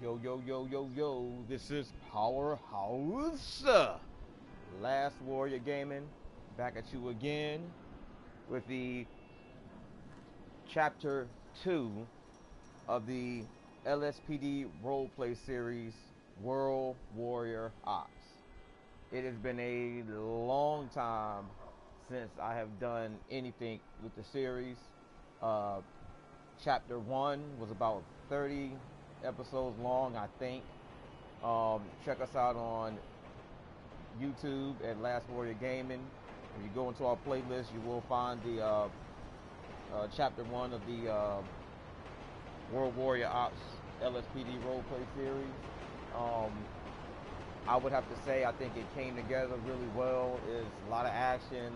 Yo, yo, yo, yo, yo, this is Powerhouse. Last Warrior Gaming, back at you again with the chapter 2 of the LSPD roleplay series, World Warrior Ops. It has been a long time since I have done anything with the series. Chapter 1 was about 30 episodes long, I think. Check us out on YouTube at Last Warrior Gaming. If you go into our playlist, you will find the chapter 1 of the World Warrior Ops LSPD roleplay series. I would have to say I think it came together really well. It's a lot of action,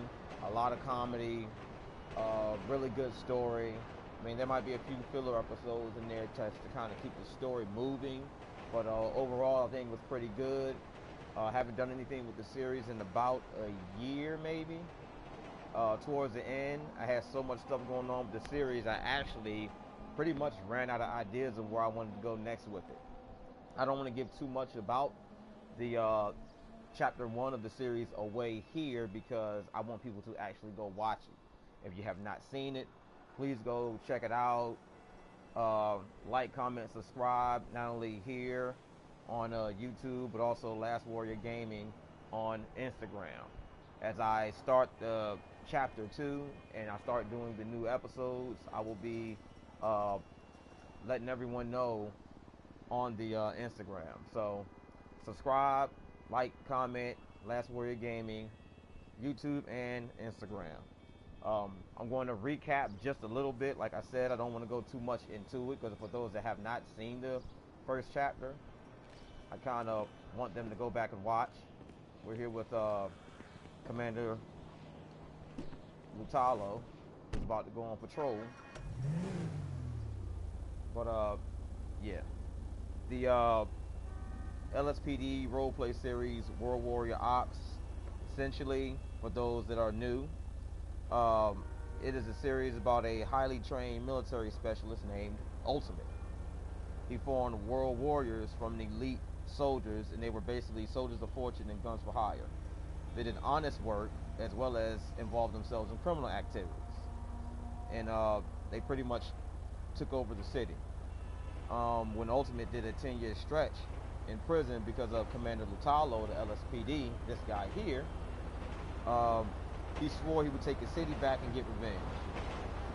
a lot of comedy, really good story. I mean, there might be a few filler episodes in there just to kind of keep the story moving, but overall I think it was pretty good. Haven't done anything with the series in about a year maybe. Towards the end, I had so much stuff going on with the series, I actually pretty much ran out of ideas of where I wanted to go next with it. I don't want to give too much about the chapter 1 of the series away here because I want people to actually go watch it. If you have not seen it, please go check it out. Like, comment, subscribe, not only here on YouTube, but also Last Warrior Gaming on Instagram. As I start the chapter 2 and I start doing the new episodes, I will be letting everyone know on the Instagram. So subscribe, like, comment, Last Warrior Gaming, YouTube and Instagram. I'm going to recap just a little bit. Like I said, I don't want to go too much into it because for those that have not seen the first chapter, I kind of want them to go back and watch. We're here with Commander Lutalo, who's about to go on patrol. But yeah, the LSPD roleplay series World Warrior Ops, essentially for those that are new, it is a series about a highly trained military specialist named Ultimate. He formed World Warriors from the elite soldiers, and they were basically soldiers of fortune and guns for hire. They did honest work as well as involved themselves in criminal activities. And they pretty much took over the city. When Ultimate did a 10-year stretch in prison because of Commander Lutalo, the LSPD, this guy here, he swore he would take the city back and get revenge.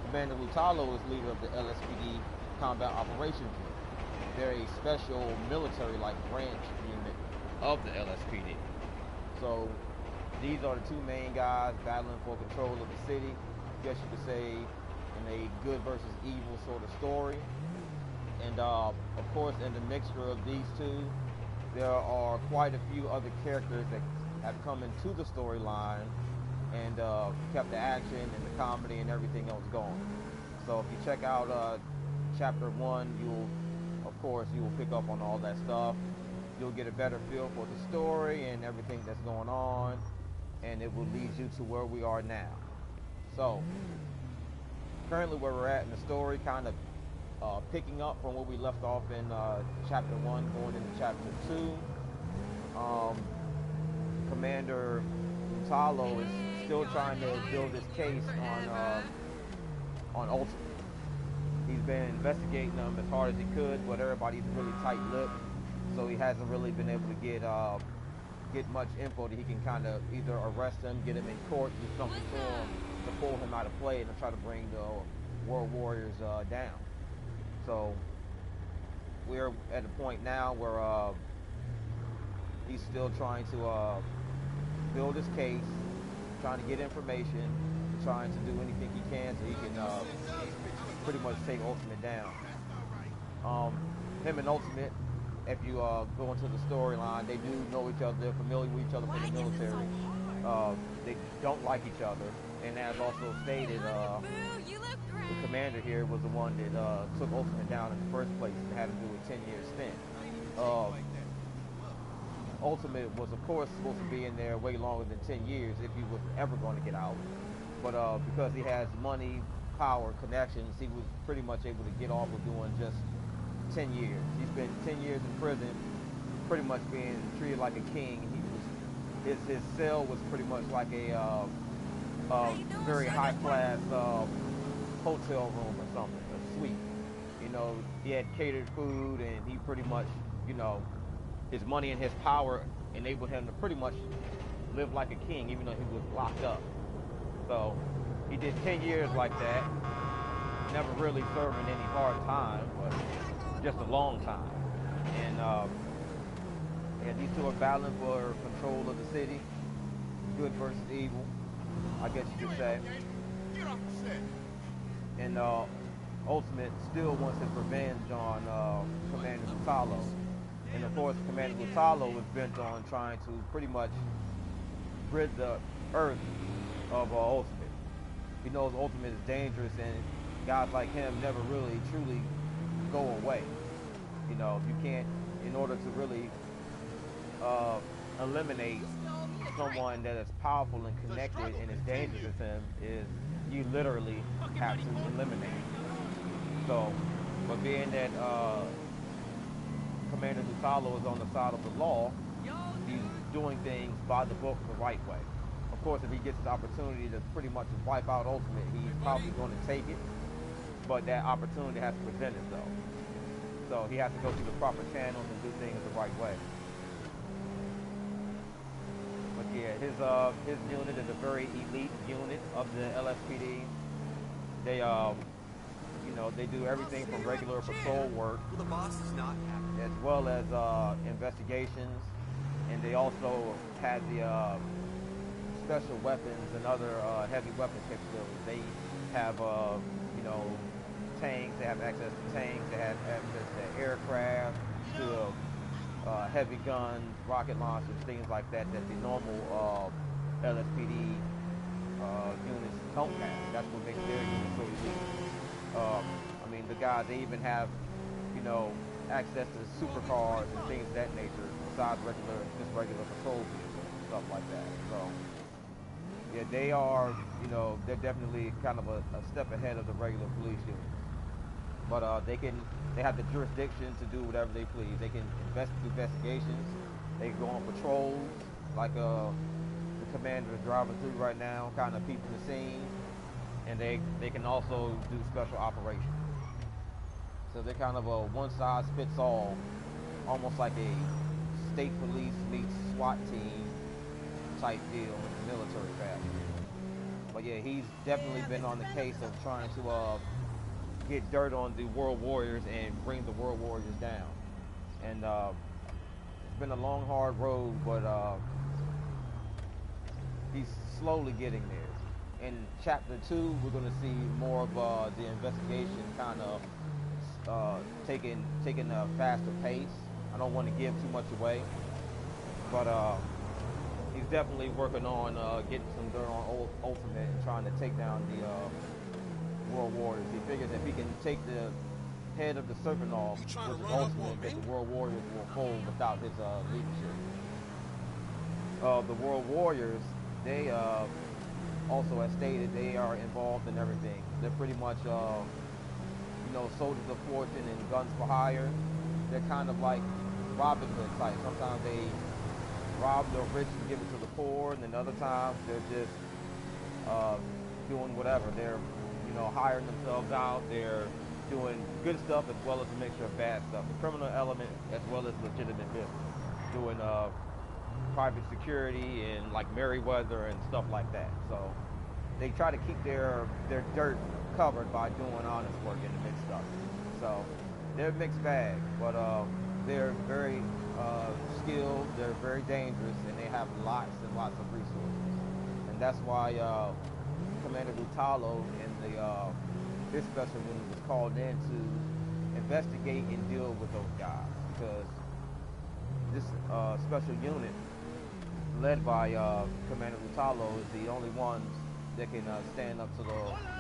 Commander Lutalo is leader of the LSPD Combat Operations Unit. They're a special military-like branch unit of the LSPD. So these are the two main guys battling for control of the city. I guess you could say in a good versus evil sort of story. And of course, in the mixture of these two, there are quite a few other characters that have come into the storyline and kept the action and the comedy and everything else going. So if you check out chapter 1, of course you will pick up on all that stuff. You'll get a better feel for the story and everything that's going on, and it will lead you to where we are now. So currently where we're at in the story, kind of picking up from where we left off in chapter 1 going into chapter 2. Commander Lutalo is still trying to build his case on Ultimate. He's been investigating them as hard as he could, but everybody's really tight-lipped, so he hasn't really been able to get much info that he can kind of either arrest him, get him in court, do something to him to pull him out of play and to try to bring the World Warriors down. So we're at a point now where he's still trying to build his case, trying to get information, trying to do anything he can so he can pretty much take Ultimate down. Him and Ultimate, if you go into the storyline, they do know each other, they're familiar with each other from the military. They don't like each other, and as also stated, the commander here was the one that took Ultimate down in the first place and had him do a 10-year stint. Ultimate was, of course, supposed to be in there way longer than 10 years if he was ever going to get out. But because he has money, power, connections, he was pretty much able to get off of doing just 10 years. He spent 10 years in prison, pretty much being treated like a king. His cell was pretty much like a very high class hotel room or something, a suite. You know, he had catered food, and he pretty much, you know, his money and his power enabled him to pretty much live like a king, even though he was locked up. So he did 10 years like that, never really serving any hard time, but just a long time. And these two are battling for control of the city, good versus evil, I guess you could say. And Ultimate still wants his revenge on Commander Lutalo. And of course, Commander Lutalo is bent on trying to pretty much rid the Earth of Ultimate. He knows Ultimate is dangerous, and guys like him never really truly go away. You know, you can't, in order to really eliminate someone that is powerful and connected and as dangerous as him, is you literally have to eliminate. So, but being that Commander Lutalo is on the side of the law, he's doing things by the book the right way. Of course, if he gets the opportunity to pretty much wipe out Ultimate, he's probably going to take it, but that opportunity has to present itself. So he has to go through the proper channels and do things the right way. But yeah, his unit is a very elite unit of the LSPD. They you know, they do everything from regular patrol work, as well as investigations, and they also have the special weapons and other heavy weapons capabilities. They have you know, tanks. They have access to tanks. They have access to aircraft, to heavy guns, rocket launchers, things like that that the normal LSPD units don't have. That's what makes their units so elite. I mean, the guys, they even have, you know, access to supercars and things of that nature, besides regular patrol vehicles and stuff like that. So, yeah, they are, you know, they're definitely kind of a step ahead of the regular police units. But they have the jurisdiction to do whatever they please. They can do investigations. They can go on patrols, like the commander is driving through right now, kind of peeping the scene. And they can also do special operations. So they're kind of a one-size-fits-all, almost like a state police meets SWAT team type deal in the military fashion. But yeah, he's definitely been on the case of trying to get dirt on the World Warriors and bring the World Warriors down. And it's been a long, hard road, but he's slowly getting there. In chapter 2, we're going to see more of the investigation kind of taking a faster pace. I don't want to give too much away, but he's definitely working on getting some dirt on Ultimate and trying to take down the World Warriors. He figures if he can take the head of the serpent off, which is Ultimate, that the World Warriors will fold without his leadership. The World Warriors, they also, as stated, they are involved in everything. They're pretty much, you know, soldiers of fortune and guns for hire. They're kind of like Robin Hood type. Sometimes they rob the rich and give it to the poor, and then other times they're just doing whatever. They're, you know, hiring themselves out. They're doing good stuff as well as a mixture of bad stuff. The criminal element as well as legitimate business. Doing private security and like Merryweather and stuff like that. So they try to keep their dirt covered by doing honest work in the midst of it. So they're a mixed bag, but they're very skilled, they're very dangerous, and they have lots and lots of resources. And that's why Commander Lutalo and his special unit was called in to investigate and deal with those guys, because this special unit led by Commander Lutalo is the only ones that can stand up to the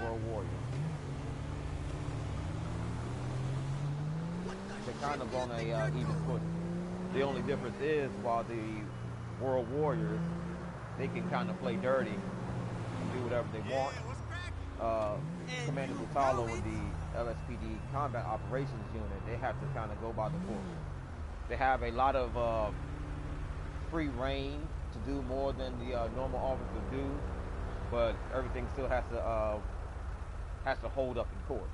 World Warriors. They're kind of on a even footing. The only difference is, while the World Warriors, they can kind of play dirty and do whatever they want, Commander Brutalo and the LSPD Combat Operations Unit, they have to kind of go by the book. They have a lot of free reign to do more than the normal officers do, but everything still has to hold up in court.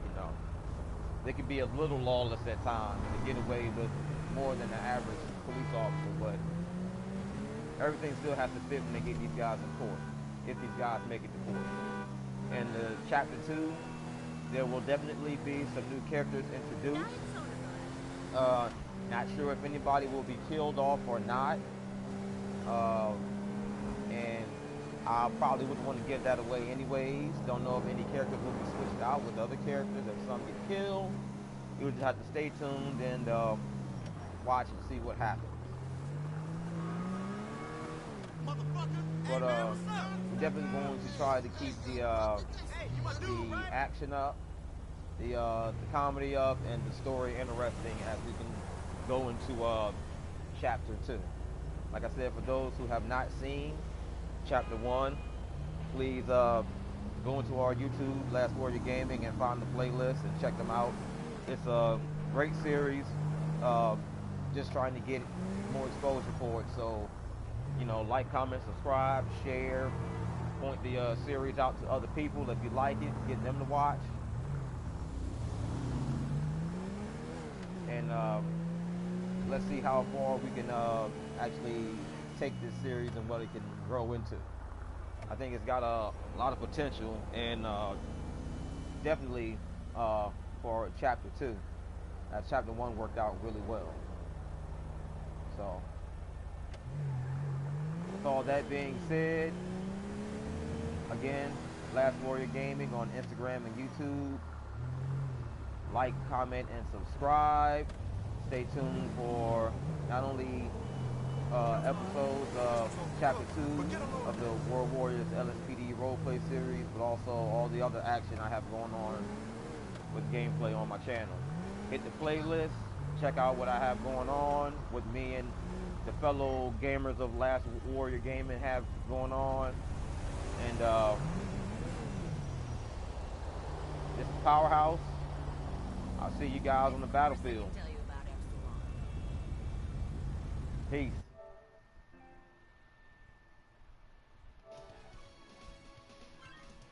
You know, they can be a little lawless at times and get away with more than the average police officer, but everything still has to fit when they get these guys in court, if these guys make it to court. In chapter 2, there will definitely be some new characters introduced. Not sure if anybody will be killed off or not. And I probably wouldn't want to give that away anyways. Don't know if any characters will be switched out with other characters, if some get killed. You would just have to stay tuned and watch and see what happens. But we're definitely going to try to keep the action up, the comedy up, and the story interesting as we can go into chapter 2. Like I said, for those who have not seen chapter 1, please go into our YouTube, Last Warrior Gaming, and find the playlist and check them out. It's a great series. Just trying to get more exposure for it. So, you know, like, comment, subscribe, share, point the series out to other people if you like it, get them to watch. And let's see how far we can actually take this series and what it can grow into. I think it's got a lot of potential, and definitely for chapter 2, as chapter 1 worked out really well. So, with all that being said, again, Last Warrior Gaming on Instagram and YouTube. Like, comment, and subscribe. Stay tuned for not only episodes of Chapter 2 of the World Warriors LSPD Roleplay series, but also all the other action I have going on with gameplay on my channel. Hit the playlist, check out what I have going on, what me and the fellow gamers of Last Warrior Gaming have going on. And this is Powerhouse. I'll see you guys on the battlefield. Peace.